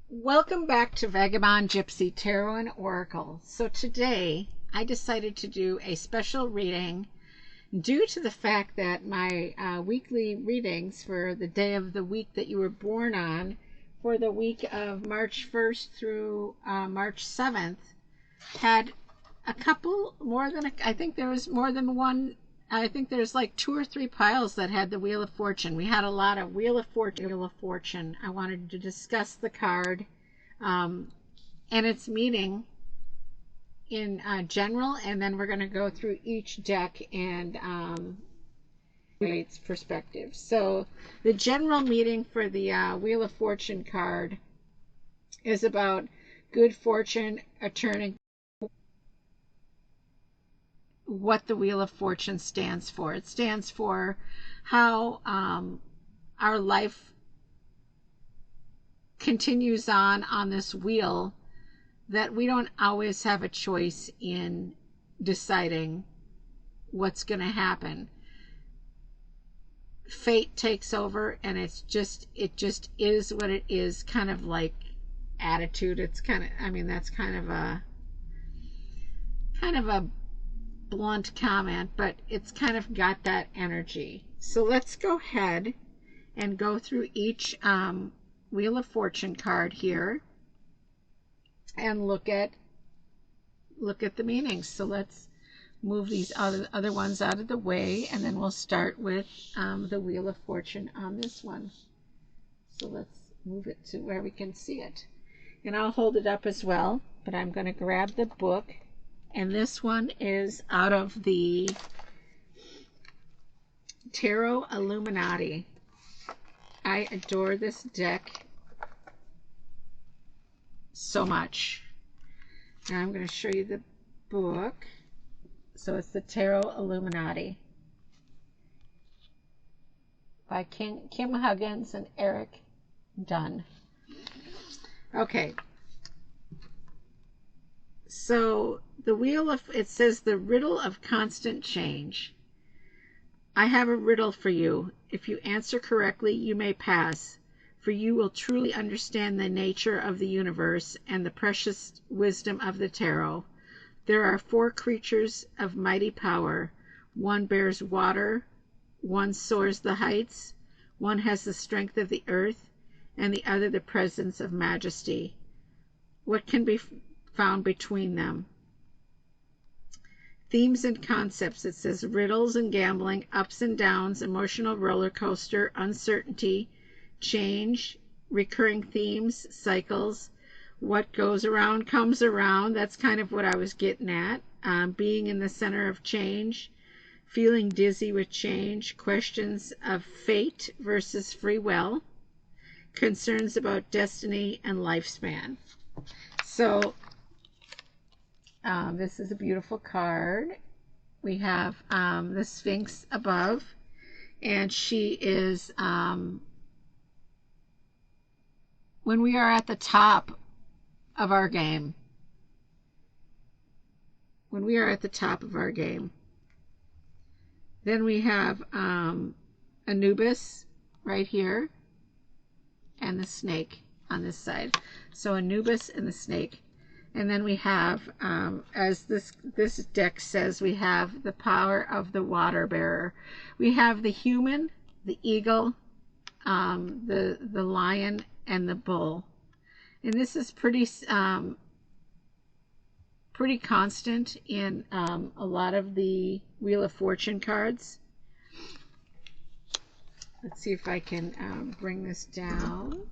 Welcome back to Vagabond, Gypsy, Tarot, and Oracle. So today I decided to do a special reading due to the fact that my weekly readings for the day of the week that you were born on, for the week of March 1st through March 7th, had a couple more than, I think there was more than one. I think there's like 2 or 3 piles that had the Wheel of Fortune. We had a lot of Wheel of Fortune. I wanted to discuss the card and its meaning in general, and then we're going to go through each deck and its perspective. So the general meaning for the Wheel of Fortune card is about good fortune, a turning. What the Wheel of Fortune stands for. It stands for how our life continues on this wheel, that we don't always have a choice in deciding what's going to happen. Fate takes over, and it just is what it is, kind of like attitude. It's kind of, I mean, that's kind of a blunt comment, but it's kind of got that energy. So let's go ahead and go through each Wheel of Fortune card here and look at the meanings. So let's move these other ones out of the way, and then we'll start with the Wheel of Fortune on this one. So let's move it to where we can see it, and I'll hold it up as well, but I'm going to grab the book. And this one is out of the Tarot Illuminati. I adore this deck so much. Now I'm going to show you the book. So it's the Tarot Illuminati by Kim Huggins and Eric Dunn. Okay. So the wheel of, it says the riddle of constant change. I have a riddle for you. If you answer correctly, you may pass, for you will truly understand the nature of the universe and the precious wisdom of the tarot. There are 4 creatures of mighty power. One bears water, one soars the heights, one has the strength of the earth, and the other the presence of majesty. What can be found between them? Themes and concepts. It says riddles and gambling, ups and downs, emotional roller coaster, uncertainty, change, recurring themes, cycles. What goes around comes around. That's kind of what I was getting at. Being in the center of change, feeling dizzy with change, questions of fate versus free will, concerns about destiny and lifespan. So this is a beautiful card. We have the Sphinx above, and she is, when we are at the top of our game, then we have Anubis right here, and the snake on this side. So Anubis and the snake. And then we have, as this deck says, we have the power of the water bearer. We have the human, the eagle, the lion, and the bull. And this is pretty constant in a lot of the Wheel of Fortune cards. Let's see if I can bring this down.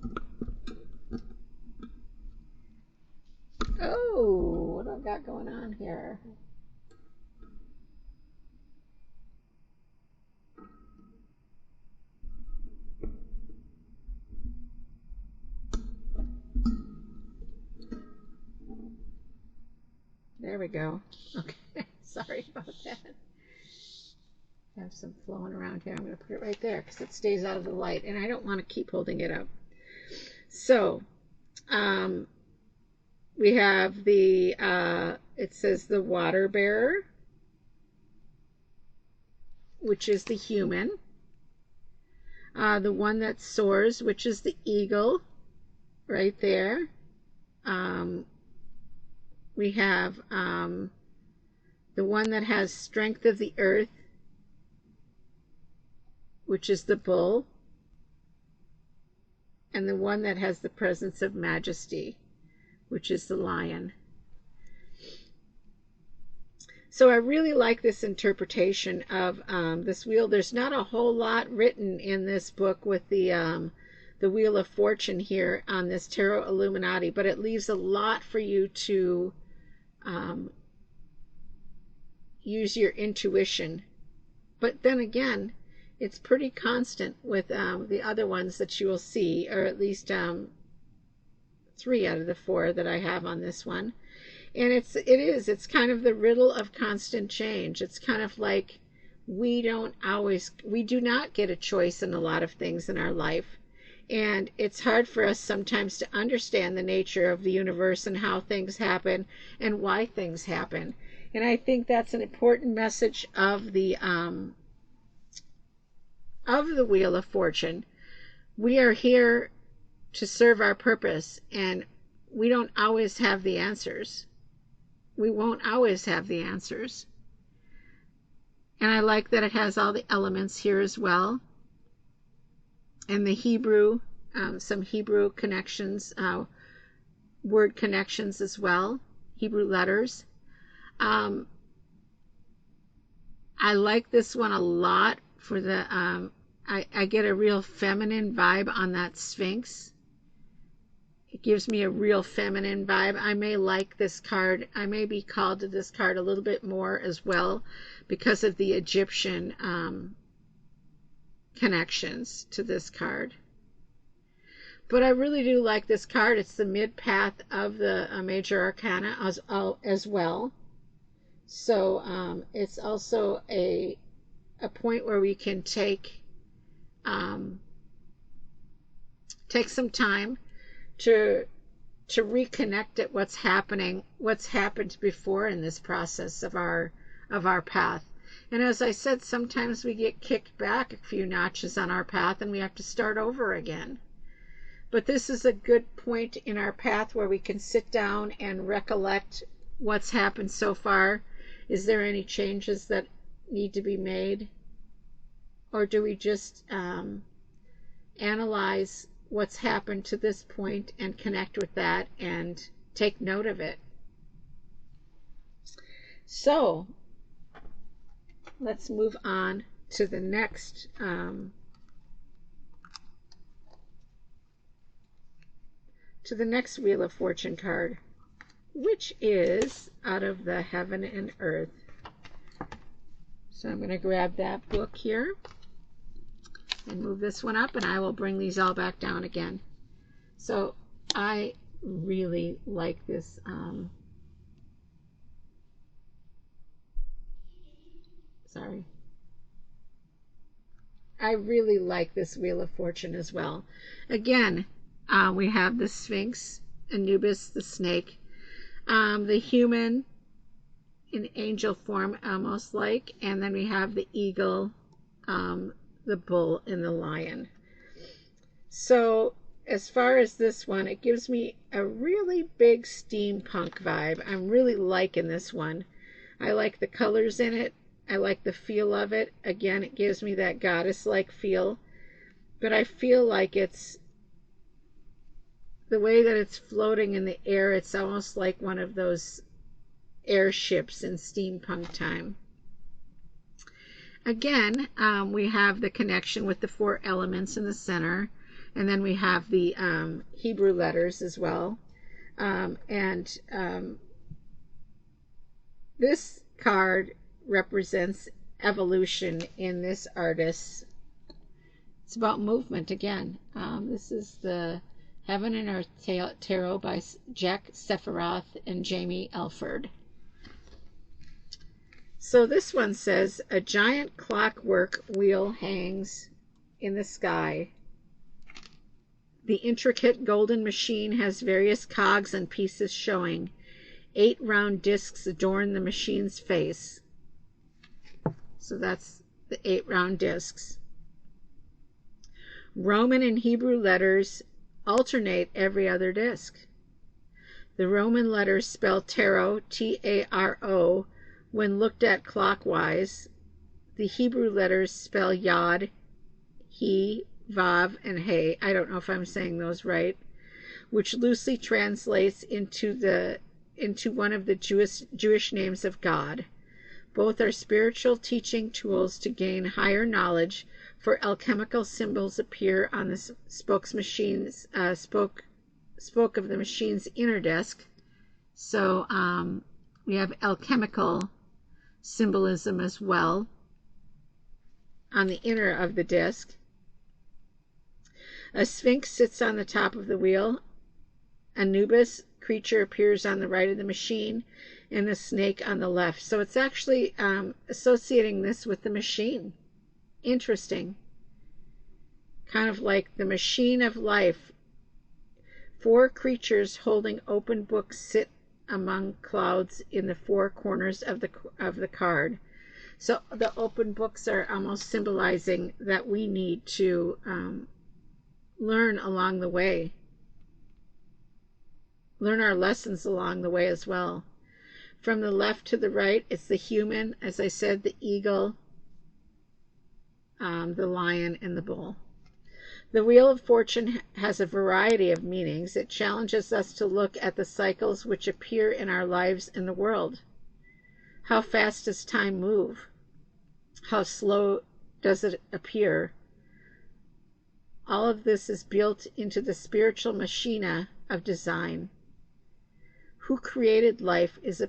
Oh, what I've got going on here. There we go. Okay, sorry about that. I have some flowing around here. I'm going to put it right there because it stays out of the light, and I don't want to keep holding it up. So, we have the, it says the water bearer, which is the human. The one that soars, which is the eagle. right there. We have the one that has strength of the earth, which is the bull, and the one that has the presence of majesty, which is the lion. So I really like this interpretation of this wheel. There's not a whole lot written in this book with the Wheel of Fortune here on this Tarot Illuminati, but it leaves a lot for you to use your intuition. But then again, it's pretty constant with the other ones that you will see, or at least 3 out of the 4 that I have on this one. And it's kind of the riddle of constant change. It's kind of like we do not get a choice in a lot of things in our life. And it's hard for us sometimes to understand the nature of the universe and how things happen and why things happen. And I think that's an important message of the Wheel of Fortune. We are here to serve our purpose, and we don't always have the answers. We won't always have the answers. And I like that it has all the elements here as well. And the Hebrew, some Hebrew connections, word connections as well, Hebrew letters. I like this one a lot for the, I get a real feminine vibe on that Sphinx. It gives me a real feminine vibe. I may like this card. I may be called to this card a little bit more as well because of the Egyptian connections to this card. But I really do like this card. It's the mid-path of the major arcana as well. So it's also a point where we can take some time to reconnect at what's happened before in this process of our path. And as I said, sometimes we get kicked back a few notches on our path and we have to start over again. But this is a good point in our path where we can sit down and recollect what's happened so far. Is there any changes that need to be made? Or do we just analyze what's happened to this point and connect with that and take note of it? So let's move on to the next Wheel of Fortune card, which is out of the Heaven and Earth. So I'm going to grab that book here and move this one up, and I will bring these all back down again. So I really like this I really like this Wheel of Fortune as well. Again, we have the Sphinx, Anubis, the snake, the human in angel form almost like, and then we have the eagle, the bull, and the lion. So as far as this one, it gives me a really big steampunk vibe. I'm really liking this one. I like the colors in it. I like the feel of it. Again, it gives me that goddess-like feel. But I feel like it's the way that it's floating in the air. It's almost like one of those airships in steampunk time. Again, we have the connection with the 4 elements in the center, and then we have the Hebrew letters as well. This card represents evolution in this artist. It's about movement again. This is the Heaven and Earth Tarot by Jack Sephiroth and Jamie Elford. So this one says, a giant clockwork wheel hangs in the sky. The intricate golden machine has various cogs and pieces showing. 8 round discs adorn the machine's face. So that's the 8 round discs. Roman and Hebrew letters alternate every other disc. The Roman letters spell tarot, T-A-R-O, when looked at clockwise. The Hebrew letters spell yod, he, vav, and hey. I don't know if I'm saying those right, which loosely translates into one of the Jewish names of God. Both are spiritual teaching tools to gain higher knowledge, for alchemical symbols appear on the spoke of the machine's inner disc. So we have alchemical symbolism as well on the inner of the disc. A sphinx sits on the top of the wheel. Anubis creature appears on the right of the machine, and a snake on the left. So it's actually associating this with the machine. Interesting. Kind of like the machine of life. 4 creatures holding open books sit among clouds in the 4 corners of the card. So the open books are almost symbolizing that we need to learn along the way. Learn our lessons along the way as well. From the left to the right, it's the human, as I said, the eagle, the lion, and the bull. The Wheel of Fortune has a variety of meanings. It challenges us to look at the cycles which appear in our lives and the world. How fast does time move? How slow does it appear? All of this is built into the spiritual machina of design. Who created life is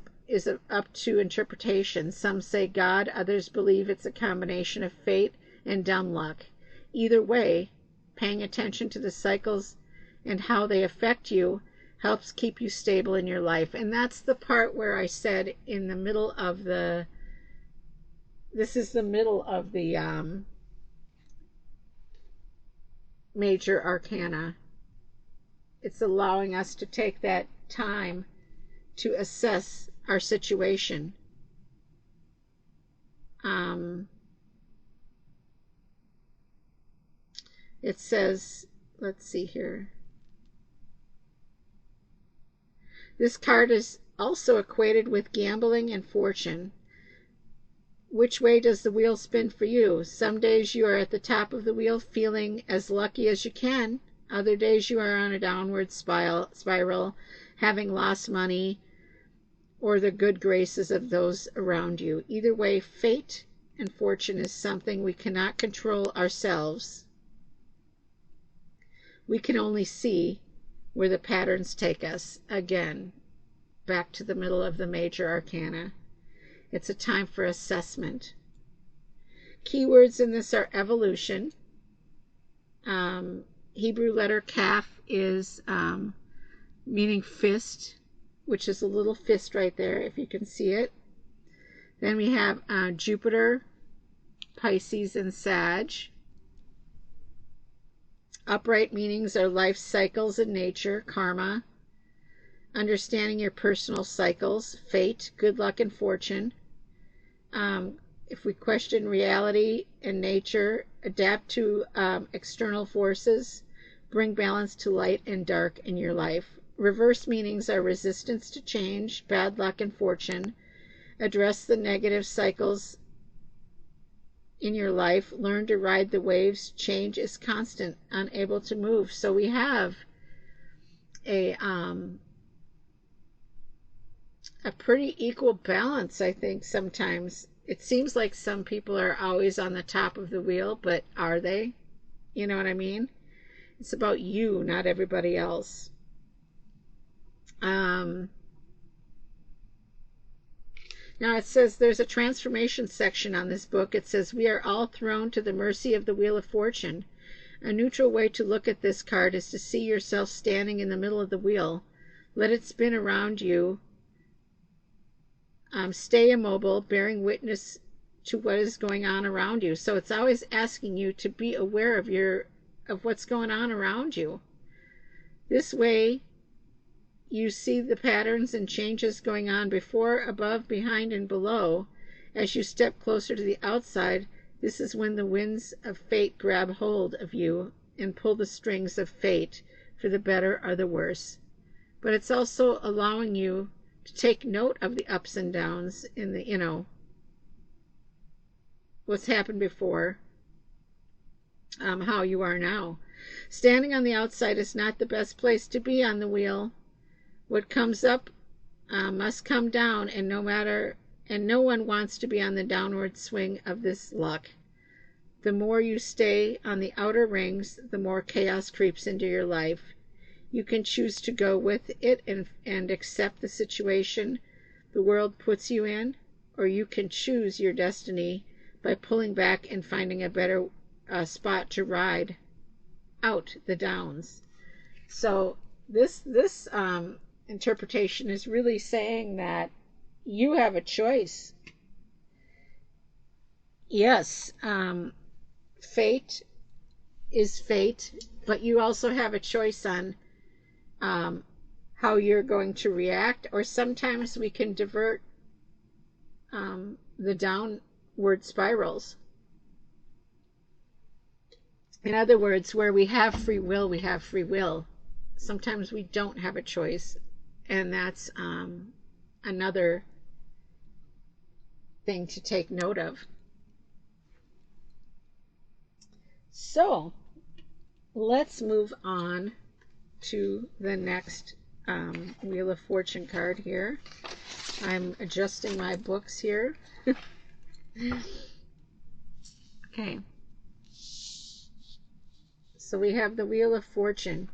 up to interpretation. Some say God, others believe it's a combination of fate and dumb luck. Either way, paying attention to the cycles and how they affect you helps keep you stable in your life. And that's the part where I said in the middle of the, this is the middle of the major arcana. It's allowing us to take that time to assess our situation. It says, let's see here. This card is also equated with gambling and fortune. Which way does the wheel spin for you? Some days you are at the top of the wheel feeling as lucky as you can. Other days you are on a downward spiral, having lost money or the good graces of those around you. Either way, fate and fortune is something we cannot control ourselves. We can only see where the patterns take us. Again, back to the middle of the major arcana. It's a time for assessment. Keywords in this are evolution. Hebrew letter kaf is meaning fist, which is a little fist right there, if you can see it. Then we have Jupiter, Pisces, and Sag. Upright meanings are life cycles in nature, karma, understanding your personal cycles, fate, good luck, and fortune. If we question reality and nature, adapt to external forces, bring balance to light and dark in your life. Reverse meanings are resistance to change, bad luck, and fortune. Address the negative cycles in your life. Learn to ride the waves. Change is constant, unable to move. So we have a pretty equal balance, I think. Sometimes it seems like some people are always on the top of the wheel, but are they? You know what I mean? It's about you, not everybody else. Now it says there's a transformation section on this book. It says we are all thrown to the mercy of the Wheel of Fortune. A neutral way to look at this card is to see yourself standing in the middle of the wheel. Let it spin around you. Stay immobile, bearing witness to what is going on around you. So it's always asking you to be aware of what's going on around you. This way you see the patterns and changes going on before, above, behind, and below. As you step closer to the outside, this is when the winds of fate grab hold of you and pull the strings of fate, for the better or the worse. But it's also allowing you to take note of the ups and downs in the, what's happened before, how you are now. Standing on the outside is not the best place to be on the wheel. What comes up must come down, and no one wants to be on the downward swing of this luck. The more you stay on the outer rings, the more chaos creeps into your life. You can choose to go with it and accept the situation the world puts you in, or you can choose your destiny by pulling back and finding a better spot to ride out the downs. So this interpretation is really saying that you have a choice. Yes, fate is fate, but you also have a choice on how you're going to react, or sometimes we can divert the downward spirals. In other words, where we have free will, we have free will. Sometimes we don't have a choice, and that's another thing to take note of. So let's move on to the next Wheel of Fortune card here. I'm adjusting my books here. Okay. So we have the Wheel of Fortune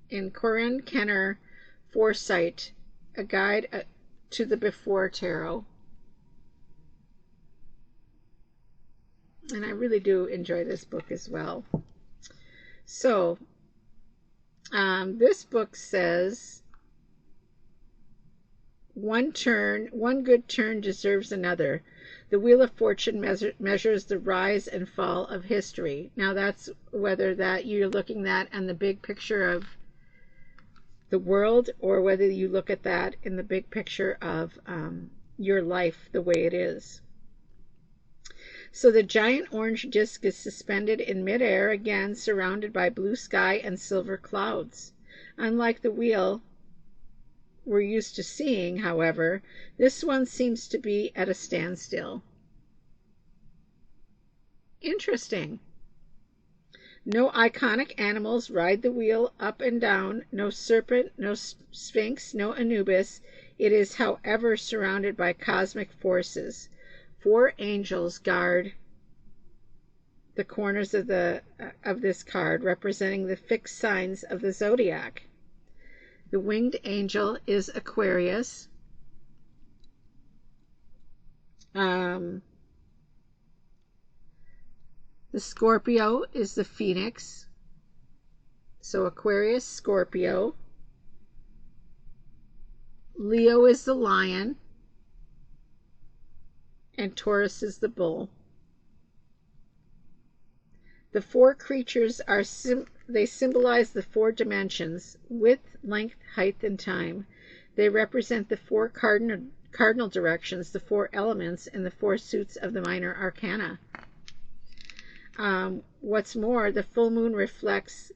in Corinne Kenner Foresight, a guide to the Before Tarot. And I really do enjoy this book as well. So this book says, one good turn deserves another. The Wheel of Fortune measures the rise and fall of history. Now that's whether that you're looking at in the big picture of the world, or whether you look at that in the big picture of your life the way it is. So the giant orange disc is suspended in midair, again surrounded by blue sky and silver clouds. Unlike the wheel we're used to seeing, however, this one seems to be at a standstill. Interesting. No iconic animals ride the wheel up and down, no serpent, no sphinx, no Anubis. It is, however, surrounded by cosmic forces. 4 angels guard the corners of this card, representing the fixed signs of the zodiac. The winged angel is Aquarius. The Scorpio is the Phoenix. So Aquarius, Scorpio. Leo is the Lion. And Taurus is the Bull. The 4 creatures they symbolize the 4 dimensions: width, length, height, and time. They represent the 4 cardinal directions, the 4 elements, and the 4 suits of the minor arcana. What's more, the full moon reflects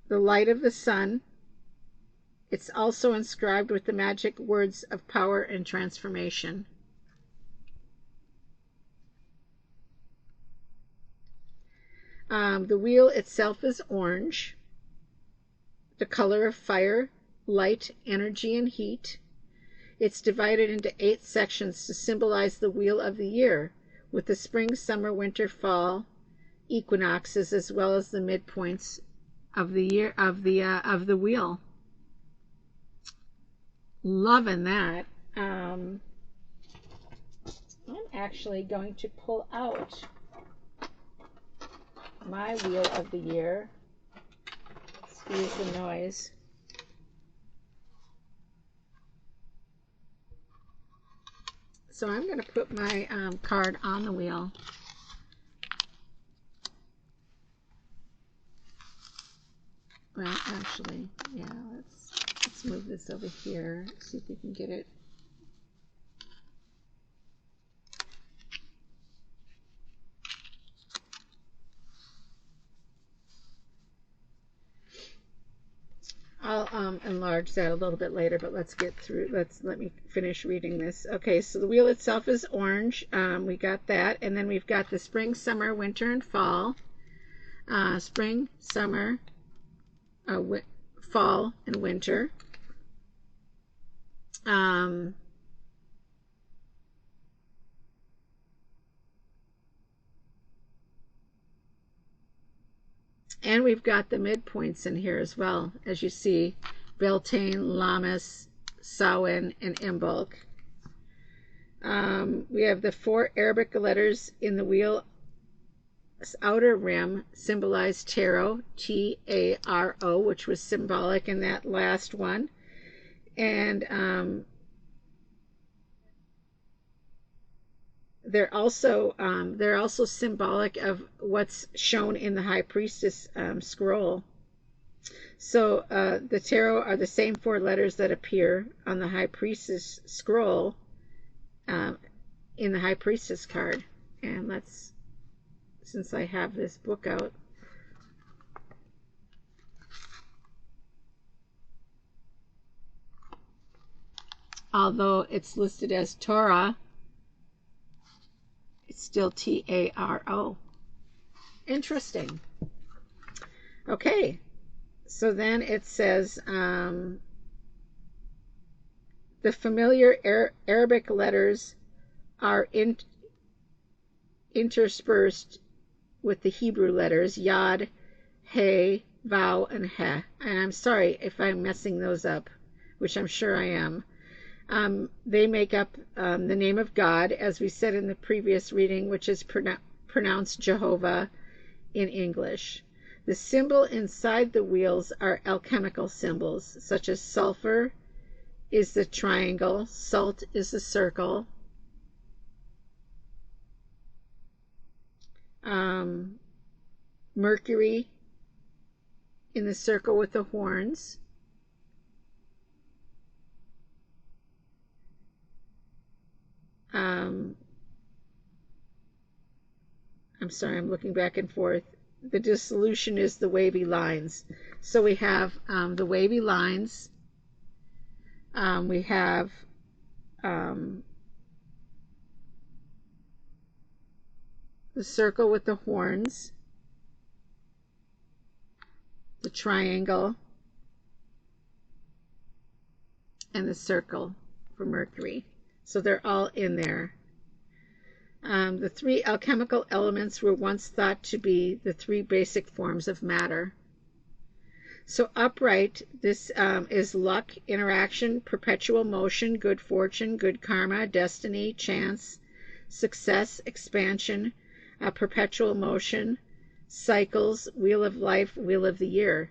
the light of the sun. It's also inscribed with the magic words of power and transformation. The wheel itself is orange, the color of fire, light, energy, and heat. It's divided into 8 sections to symbolize the wheel of the year, with the spring, summer, winter, fall equinoxes, as well as the midpoints of the year of the wheel. Loving that. I'm actually going to pull out my wheel of the year. Excuse the noise. So I'm going to put my card on the wheel. Well, actually, yeah, let's move this over here, see if we can get it. enlarge that a little bit later, but let's get through. Let me finish reading this. Okay, so the wheel itself is orange. We got that, and then we've got the spring, summer, winter, and fall. Spring, summer, fall, and winter. And we've got the midpoints in here as well, as you see, Beltane, Lammas, Samhain, and Imbolc. We have the 4 Arabic letters in the wheel's outer rim symbolize tarot, T-A-R-O, which was symbolic in that last one. And they're also symbolic of what's shown in the High Priestess scroll. So the tarot are the same 4 letters that appear on the High Priestess scroll in the High Priestess card. And let's, since I have this book out, although it's listed as Torah, it's still T-A-R-O. Interesting. Okay, so then it says the familiar Arabic letters are interspersed with the Hebrew letters Yod, He, Vav, and He. And I'm sorry if I'm messing those up, which I'm sure I am. They make up the name of God, as we said in the previous reading, which is pronounced Jehovah in English. The symbol inside the wheels are alchemical symbols, such as sulfur is the triangle, salt is the circle, Mercury in the circle with the horns, I'm sorry, I'm looking back and forth. The dissolution is the wavy lines. So we have the wavy lines. We have the circle with the horns, the triangle, and the circle for Mercury. So they're all in there. The 3 alchemical elements were once thought to be the 3 basic forms of matter. So upright, this is luck, interaction, perpetual motion, good fortune, good karma, destiny, chance, success, expansion, perpetual motion, cycles, wheel of life, wheel of the year.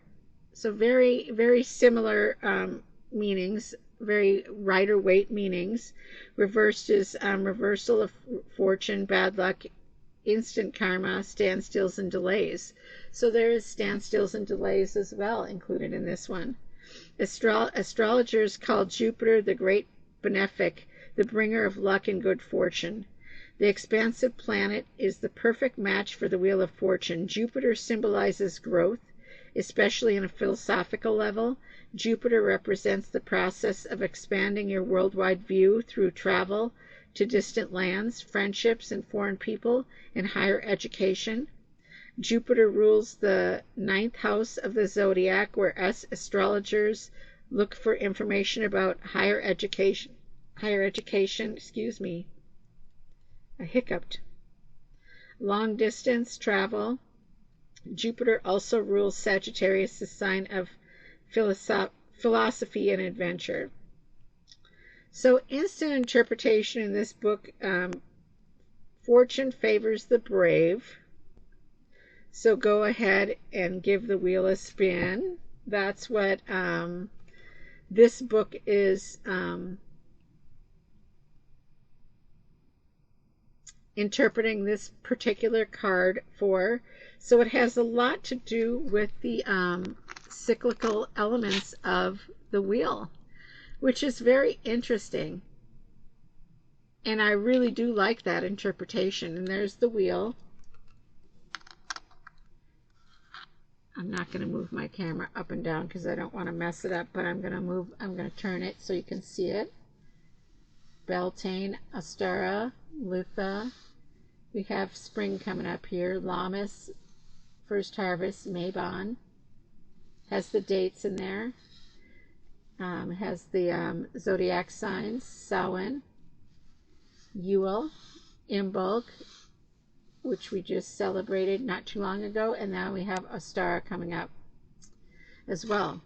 So very, very similar meanings, very Rider-Waite meanings. Reversed is reversal of fortune, bad luck, instant karma, standstills, and delays. So there is standstills and delays as well included in this one. Astrologers call Jupiter the great benefic, the bringer of luck and good fortune. The expansive planet is the perfect match for the Wheel of Fortune. Jupiter symbolizes growth, especially on a philosophical level. Jupiter represents the process of expanding your worldwide view through travel to distant lands, friendships and foreign people, and higher education. Jupiter rules the 9th house of the zodiac, where us astrologers look for information about higher education, excuse me, I hiccuped. Long distance travel. Jupiter also rules Sagittarius, the sign of philosophy and adventure. So instant interpretation in this book, fortune favors the brave. So go ahead and give the wheel a spin. That's what this book is interpreting this particular card for. So it has a lot to do with the cyclical elements of the wheel, which is very interesting. And I really do like that interpretation. And there's the wheel. I'm not going to move my camera up and down because I don't want to mess it up, but I'm going to turn it so you can see it. Beltane, Astara, Lutha. We have spring coming up here. Lammas, first harvest, Mabon. Has the dates in there. Has the zodiac signs. Samhain, Yule, Imbolc, which we just celebrated not too long ago, and now we have Astara coming up as well.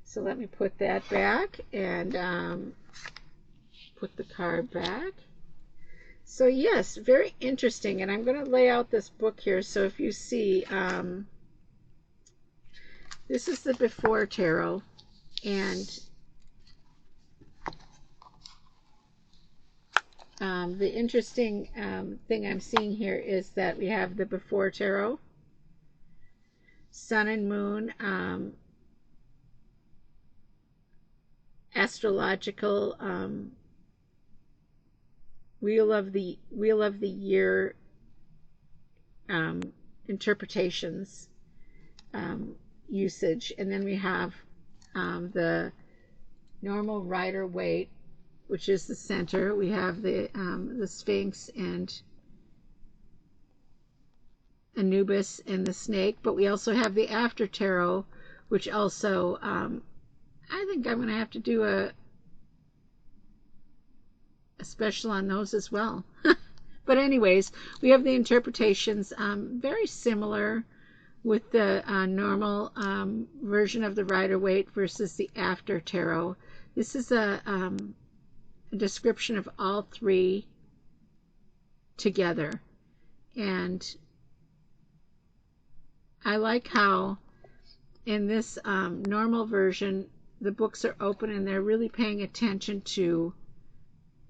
So let me put that back and put the card back. So yes, very interesting, and I'm going to lay out this book here. So if you see, this is the before tarot, and the interesting thing I'm seeing here is that we have the before tarot, sun and moon, astrological wheel of the year interpretations usage, and then we have the normal rider waite, which is the center. We have the Sphinx and Anubis and the snake, but we also have the after tarot, which also I think I'm going to have to do a special on those as well. But anyways, we have the interpretations very similar with the normal version of the rider waite versus the after tarot. This is a description of all three together, and I like how in this normal version the books are open and they're really paying attention to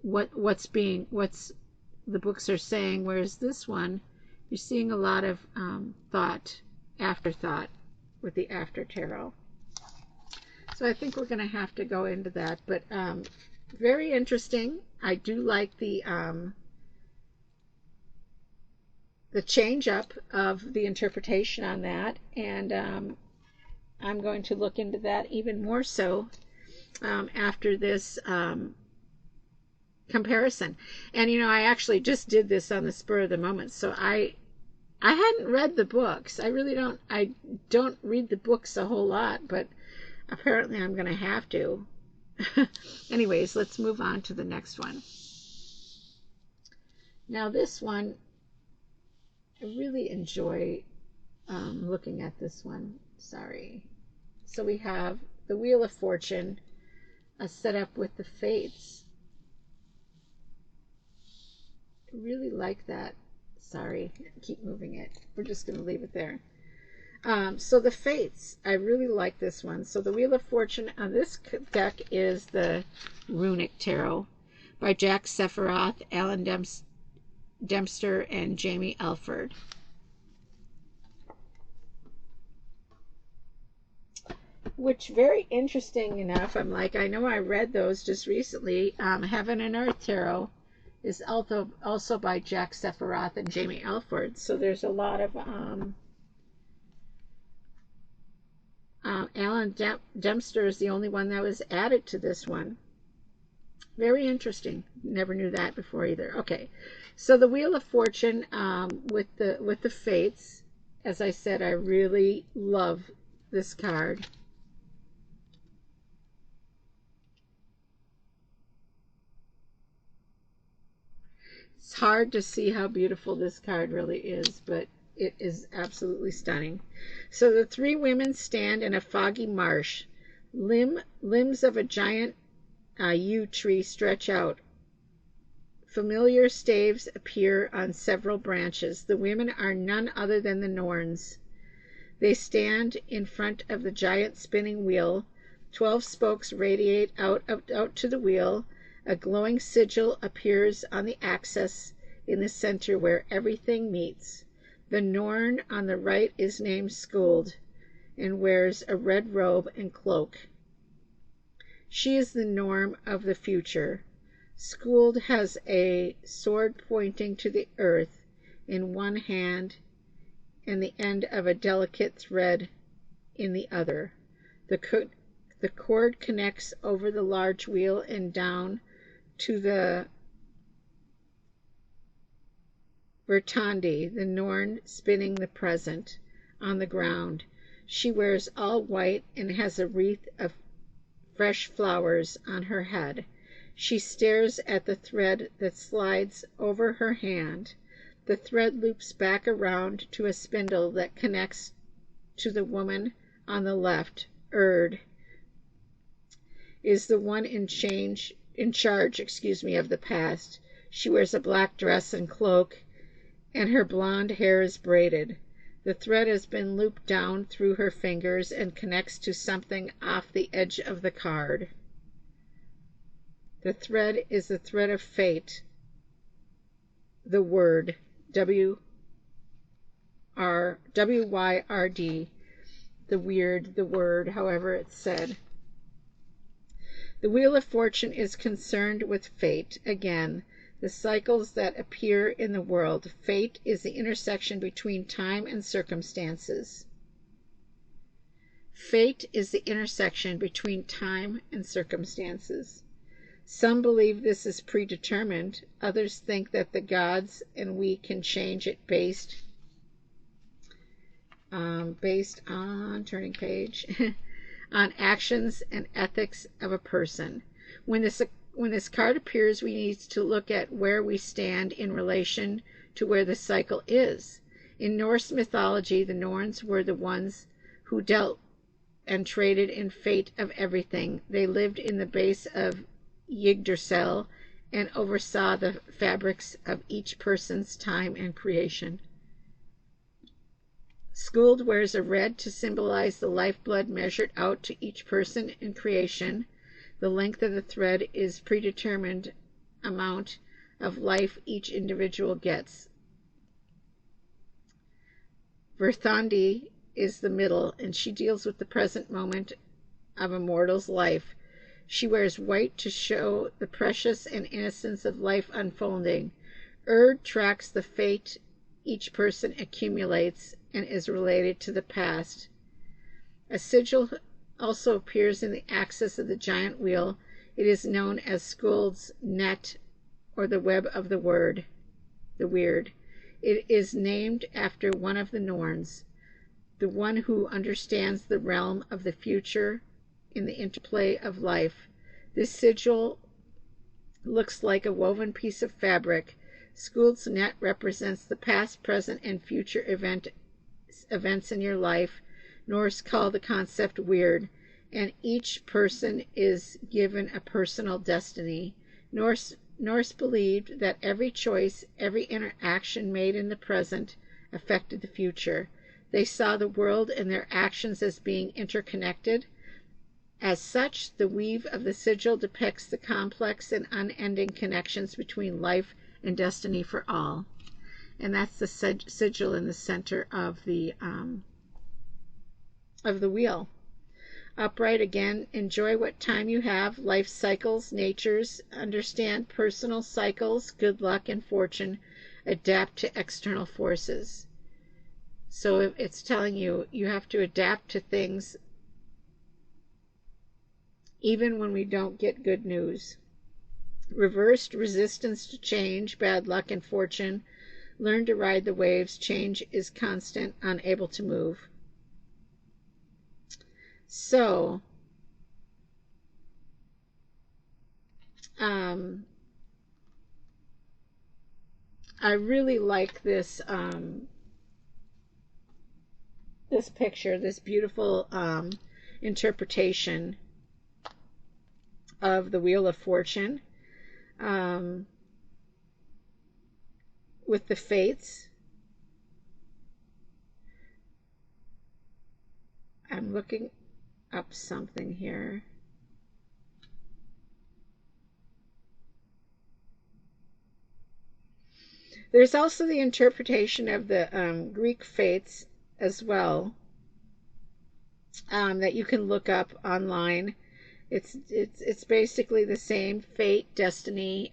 what the books are saying, whereas this one you're seeing a lot of afterthought with the after tarot. So I think we're going to have to go into that, but very interesting. I do like the change up of the interpretation on that, and I'm going to look into that even more so after this comparison. And you know, I actually just did this on the spur of the moment, so I hadn't read the books. I don't read the books a whole lot, but apparently I'm going to have to. Anyways, let's move on to the next one. Now this one, I really enjoy looking at this one. Sorry. So we have the Wheel of Fortune set up with the Fates. I really like that. Sorry, keep moving it. We're just going to leave it there. So the Fates, I really like this one. So the Wheel of Fortune on this deck is the Runic Tarot by Jack Sephiroth, Alan Dempster, and Jamie Elford. Which, very interesting enough, I'm like, I know I read those just recently. Heaven and Earth Tarot is also by Jack Sephiroth and Jamie Elford. So there's a lot of Alan Dempster is the only one that was added to this one. Very interesting. Never knew that before either. Okay, so the Wheel of Fortune with the Fates. As I said, I really love this card. It's hard to see how beautiful this card really is, but it is absolutely stunning. So the three women stand in a foggy marsh. Limbs of a giant yew tree stretch out. Familiar staves appear on several branches. The women are none other than the Norns. They stand in front of the giant spinning wheel. 12 spokes radiate out to the wheel. A glowing sigil appears on the axis in the center where everything meets. The Norn on the right is named Skuld and wears a red robe and cloak. She is the Norn of the future. Skuld has a sword pointing to the earth in one hand and the end of a delicate thread in the other. The cord connects over the large wheel and down to the Vertandi, the Norn spinning the present, on the ground. She wears all white and has a wreath of fresh flowers on her head. She stares at the thread that slides over her hand. The thread loops back around to a spindle that connects to the woman on the left. Erd is the one in charge, of the past. She wears a black dress and cloak, and her blonde hair is braided. The thread has been looped down through her fingers and connects to something off the edge of the card. The thread is the thread of fate, the word, W-Y-R-D, the weird, the word, however it's said. The Wheel of Fortune is concerned with fate, again, the cycles that appear in the world. Fate is the intersection between time and circumstances. Fate is the intersection between time and circumstances. Some believe this is predetermined. Others think that the gods and we can change it based on, turning page, on actions and ethics of a person. When this card appears, we need to look at where we stand in relation to where the cycle is. In Norse mythology, the Norns were the ones who dealt and traded in fate of everything. They lived in the base of Yggdrasil and oversaw the fabrics of each person's time and creation. Skuld wears a red to symbolize the lifeblood measured out to each person in creation. The length of the thread is predetermined amount of life each individual gets. Verthandi is the middle, and she deals with the present moment of a mortal's life. She wears white to show the precious and innocence of life unfolding. Erd tracks the fate each person accumulates and is related to the past. A sigil also appears in the axis of the giant wheel. It is known as Skuld's net, or the web of the weird. It is named after one of the Norns, the one who understands the realm of the future in the interplay of life. This sigil looks like a woven piece of fabric. Skuld's net represents the past, present, and future events in your life. Norse call the concept weird, and each person is given a personal destiny. Norse believed that every choice, every interaction made in the present affected the future. They saw the world and their actions as being interconnected. As such, the weave of the sigil depicts the complex and unending connections between life and destiny for all. And that's the sigil in the center of the wheel. Upright again, enjoy what time you have, life cycles, natures, understand personal cycles, good luck and fortune, adapt to external forces. So it's telling you, you have to adapt to things even when we don't get good news. Reversed, resistance to change, bad luck and fortune. Learn to ride the waves. Change is constant, unable to move. So, I really like this this picture, this beautiful interpretation of the Wheel of Fortune, with the fates. I'm looking up something here. There's also the interpretation of the Greek fates as well, that you can look up online. It's basically the same: fate, destiny.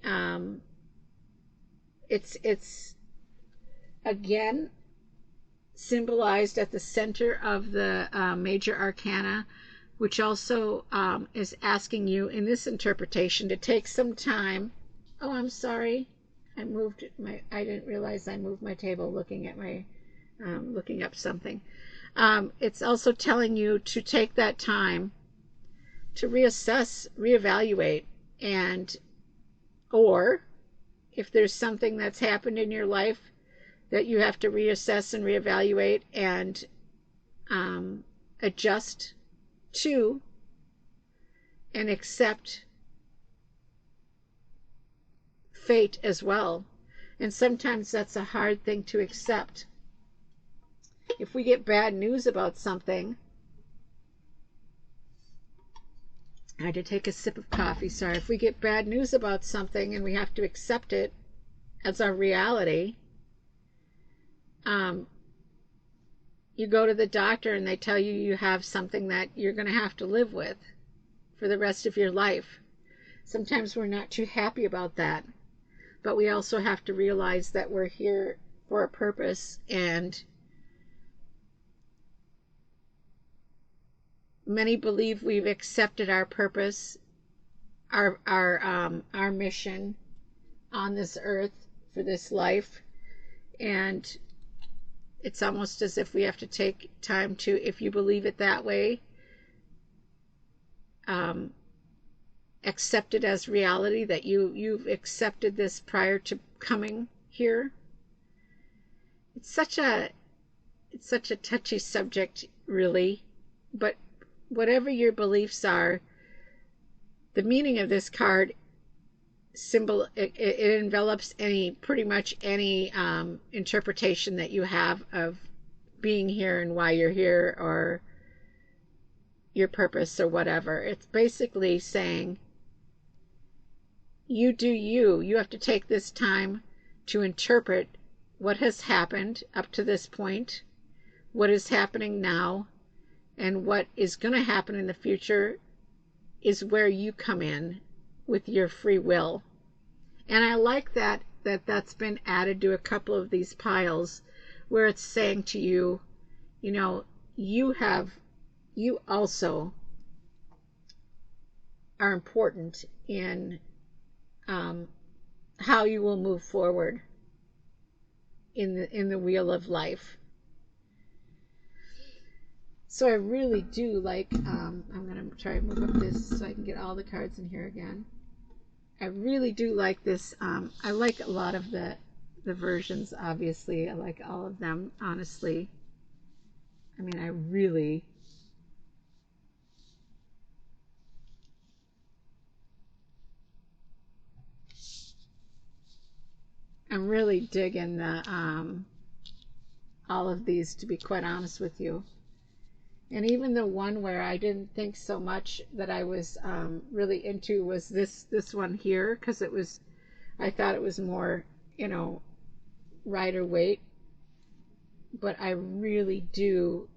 It's again symbolized at the center of the major arcana, which also is asking you in this interpretation to take some time. Oh, I'm sorry. I didn't realize I moved my table looking at my, looking up something. It's also telling you to take that time to reassess, reevaluate, and, or if there's something that's happened in your life that you have to reassess and reevaluate and adjust to and accept fate as well. And sometimes that's a hard thing to accept. If we get bad news about something, I had to take a sip of coffee, sorry. If we get bad news about something and we have to accept it as our reality, you go to the doctor and they tell you you have something that you're going to have to live with for the rest of your life. Sometimes we're not too happy about that, but we also have to realize that we're here for a purpose, and many believe we've accepted our purpose, our mission on this earth for this life, and it's almost as if we have to take time to, if you believe it that way, accept it as reality, that you've accepted this prior to coming here. It's such a touchy subject, really, but whatever your beliefs are, the meaning of this card it envelops pretty much any interpretation that you have of being here and why you're here, or your purpose or whatever. It's basically saying you do you. You have to take this time to interpret what has happened up to this point, what is happening now, and what is going to happen in the future is where you come in with your free will. And I like that's been added to a couple of these piles, where it's saying to you, you know, you also are important in how you will move forward in the wheel of life. So I really do like, I'm going to try to move up this so I can get all the cards in here again. I really do like this. I like a lot of the versions, obviously. I like all of them, honestly. I mean, I'm really digging all of these, to be quite honest with you. And even the one where I didn't think so much that I was really into was this one here, because I thought it was more, Rider Waite. But I really do,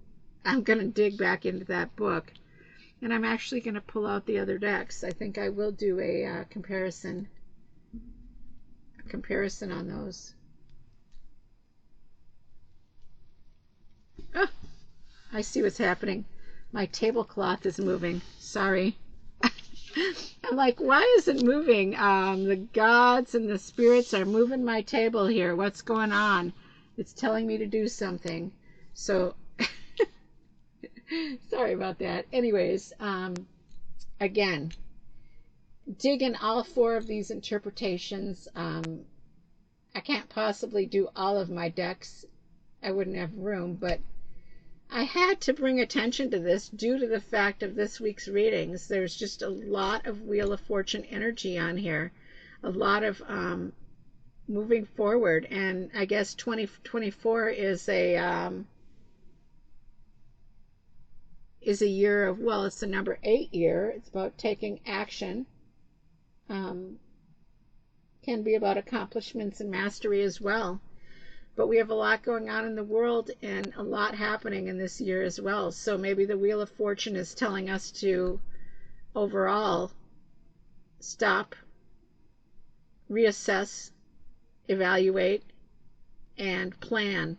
I'm going to dig back into that book. And I'm actually going to pull out the other decks. I think I will do a comparison on those. Oh, I see what's happening. My tablecloth is moving. Sorry. I'm like, why is it moving? The gods and the spirits are moving my table here. What's going on? It's telling me to do something. So, sorry about that. Anyways, again, dig in all four of these interpretations. I can't possibly do all of my decks. I wouldn't have room, but I had to bring attention to this due to the fact of this week's readings. There's just a lot of Wheel of Fortune energy on here, a lot of moving forward, and I guess 2024 is a year of, well, it's the number 8 year. It's about taking action. Can be about accomplishments and mastery as well. But we have a lot going on in the world and a lot happening in this year as well. So maybe the Wheel of Fortune is telling us to overall stop, reassess, evaluate, and plan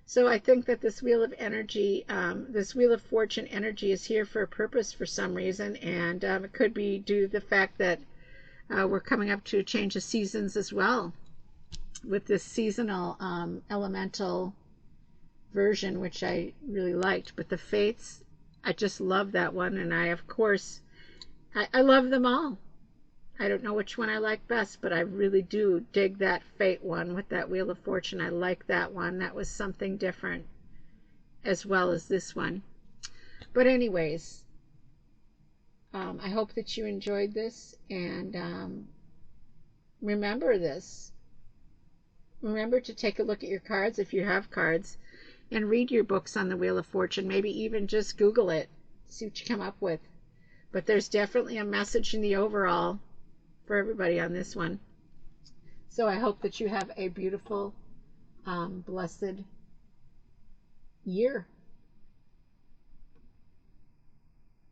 So I think that this wheel of energy, this wheel of fortune energy is here for a purpose for some reason, and it could be due to the fact that we're coming up to a change of seasons as well with this seasonal elemental version, which I really liked. But the Fates, I just love that one, and I, of course, I love them all. I don't know which one I like best, but I really do dig that Fate one with that Wheel of Fortune. I like that one. That was something different, as well as this one. But anyways, I hope that you enjoyed this, and remember this. Remember to take a look at your cards if you have cards, and read your books on the Wheel of Fortune. Maybe even just Google it, see what you come up with. But there's definitely a message in the overall for everybody on this one. So I hope that you have a beautiful, blessed year.